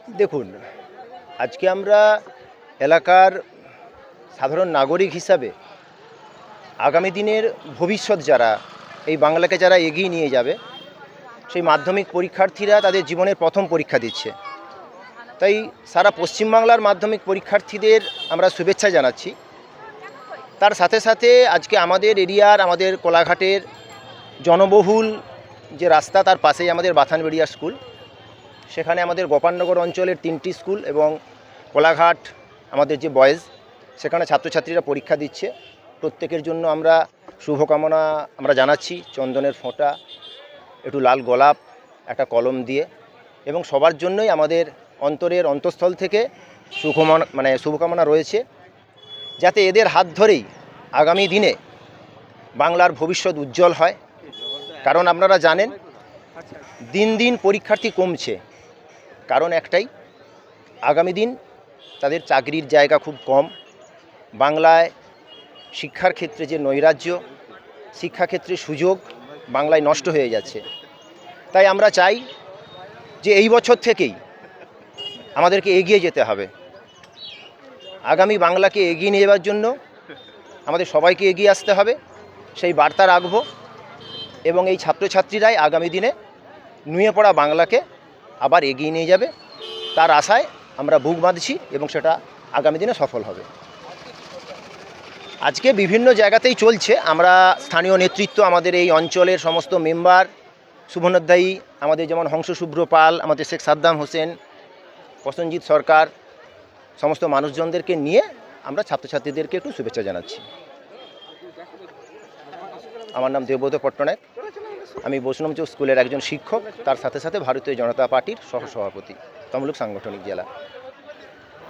দেখুন, আজকে আমরা এলাকার সাধারণ নাগরিক হিসাবে আগামী দিনের ভবিষ্যৎ যারা এই বাংলাকে যারা এগিয়ে নিয়ে যাবে, সেই মাধ্যমিক পরীক্ষার্থীরা তাদের জীবনের প্রথম পরীক্ষা দিচ্ছে। তাই সারা পশ্চিমবাংলার মাধ্যমিক পরীক্ষার্থীদের আমরা শুভেচ্ছা জানাচ্ছি। তার সাথে সাথে আজকে আমাদের এরিয়ার, আমাদের কোলাঘাটের জনবহুল যে রাস্তা, তার পাশেই আমাদের বাথানবেড়িয়া স্কুল। সেখানে আমাদের গোপালনগর অঞ্চলের 3টি স্কুল এবং কোলাঘাট আমাদের যে বয়েজ, সেখানে ছাত্রছাত্রীরা পরীক্ষা দিচ্ছে। প্রত্যেকের জন্য আমরা শুভকামনা আমরা জানাচ্ছি, চন্দনের ফোঁটা, একটু লাল গোলাপ, একটা কলম দিয়ে, এবং সবার জন্যই আমাদের অন্তরের অন্তঃস্থল থেকে শুভকামনা রয়েছে, যাতে এদের হাত ধরেই আগামী দিনে বাংলার ভবিষ্যৎ উজ্জ্বল হয়। কারণ আপনারা জানেন, দিন দিন পরীক্ষার্থী কমছে, কারণ একটাই, আগামী দিন তাদের চাকরির জায়গা খুব কম। বাংলায় শিক্ষার ক্ষেত্রে যে নৈরাজ্য, শিক্ষাক্ষেত্রে সুযোগ বাংলায় নষ্ট হয়ে যাচ্ছে। তাই আমরা চাই যে এই বছর থেকেই আমাদেরকে এগিয়ে যেতে হবে। আগামী বাংলাকে এগিয়ে নিয়ে যাওয়ার জন্য আমাদের সবাইকে এগিয়ে আসতে হবে, সেই বার্তা রাখব। এবং এই ছাত্রছাত্রীরাই আগামী দিনে নুয়ে পড়া বাংলাকে আবার এগিয়ে নিয়ে যাবে, তার আশায় আমরা বুক বাঁধছি, এবং সেটা আগামী দিনে সফল হবে। আজকে বিভিন্ন জায়গাতেই চলছে। আমরা স্থানীয় নেতৃত্ব, আমাদের এই অঞ্চলের সমস্ত মেম্বার, শুভনোধ্যায়ী, আমাদের যেমন হংস শুভ্র পাল, আমাদের শেখ সাদ্দাম হোসেন, প্রসেনজিৎ সরকার, সমস্ত মানুষজনদেরকে নিয়ে আমরা ছাত্রছাত্রীদেরকে একটু শুভেচ্ছা জানাচ্ছি। আমার নাম দেবব্রত পট্টনায়ক, আমি বৈষ্ণব স্কুলের একজন শিক্ষক, তার সাথে সাথে ভারতীয় জনতা পার্টির সহসভাপতি, তমলুক সাংগঠনিক জেলা।